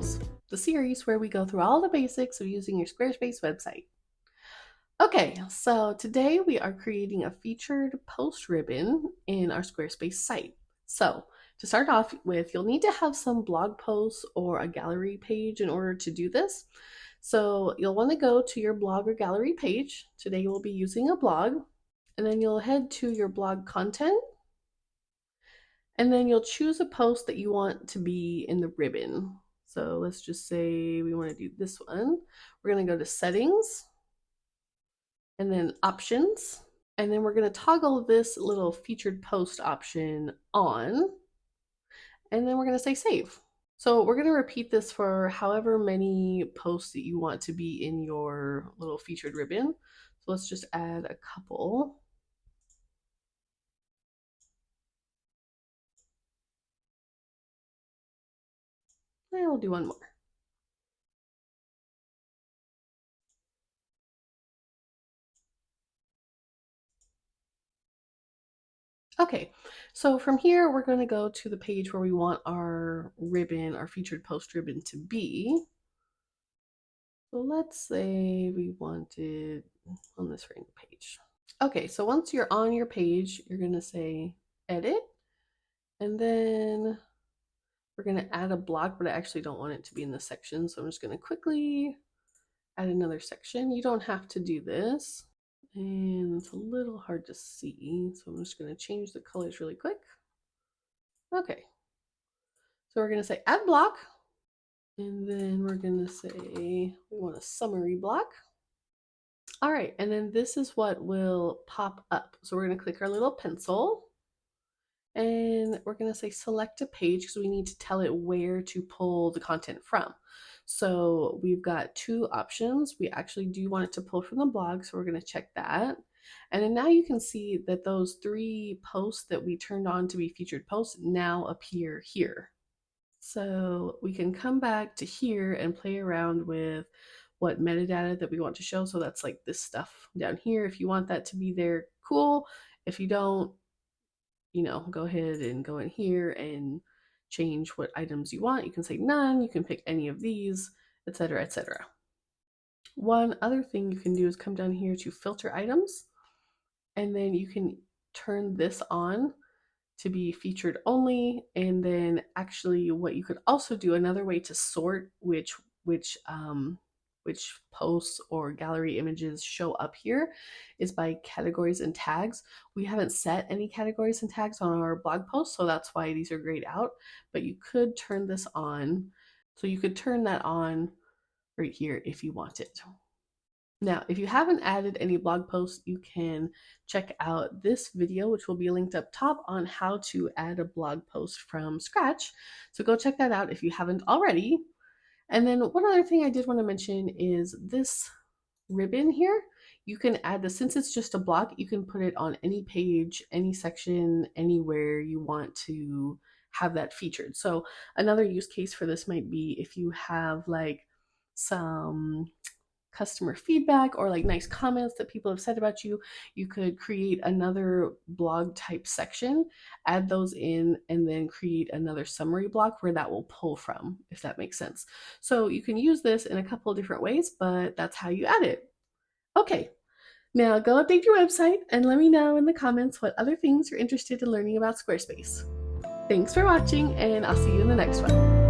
Tutorials, the series where we go through all the basics of using your Squarespace website. Okay, so today we are creating a featured post ribbon in our Squarespace site. So to start off with, you'll need to have some blog posts or a gallery page in order to do this. So you'll want to go to your blog or gallery page. Today we'll be using a blog, and then you'll head to your blog content, and then you'll choose a post that you want to be in the ribbon. So let's just say we want to do this one. We're going to go to settings and then options. And then we're going to toggle this little featured post option on. And then we're going to say save. So we're going to repeat this for however many posts that you want to be in your little featured ribbon. So let's just add a couple. And we'll do one more. Okay, so from here, we're going to go to the page where we want our ribbon, our featured post ribbon to be. So let's say we wanted on this random page. Okay, so once you're on your page, you're going to say edit, and then we're going to add a block, but I actually don't want it to be in this section, so I'm just going to quickly add another section. You don't have to do this, and it's a little hard to see, so I'm just going to change the colors really quick. Okay, so we're going to say add block, and then we're going to say we want a summary block. All right, and then this is what will pop up. So we're going to click our little pencil, and we're going to say select a page because we need to tell it where to pull the content from. So we've got two options. We actually do want it to pull from the blog, so we're going to check that. And then now you can see that those 3 posts that we turned on to be featured posts now appear here. So we can come back to here and play around with what metadata that we want to show. So that's like this stuff down here. If you want that to be there, cool. If you don't, go ahead and go in here and change what items you want. You can say none, you can pick any of these, etc., etc. One other thing you can do is come down here to filter items, and then you can turn this on to be featured only. And then actually what you could also do, another way to sort which posts or gallery images show up here, is by categories and tags. We haven't set any categories and tags on our blog post, so that's why these are grayed out, but you could turn this on. So you could turn that on right here if you wanted. Now, if you haven't added any blog posts, you can check out this video, which will be linked up top, on how to add a blog post from scratch. So go check that out if you haven't already. And then one other thing I did want to mention is this ribbon here. You can add this, since it's just a block, you can put it on any page, any section, anywhere you want to have that featured. So another use case for this might be if you have like some customer feedback or like nice comments that people have said about you, you could create another blog type section, add those in, and then create another summary block where that will pull from, if that makes sense. So you can use this in a couple of different ways, but that's how you add it. Okay, now go update your website and let me know in the comments what other things you're interested in learning about Squarespace. Thanks for watching, and I'll see you in the next one.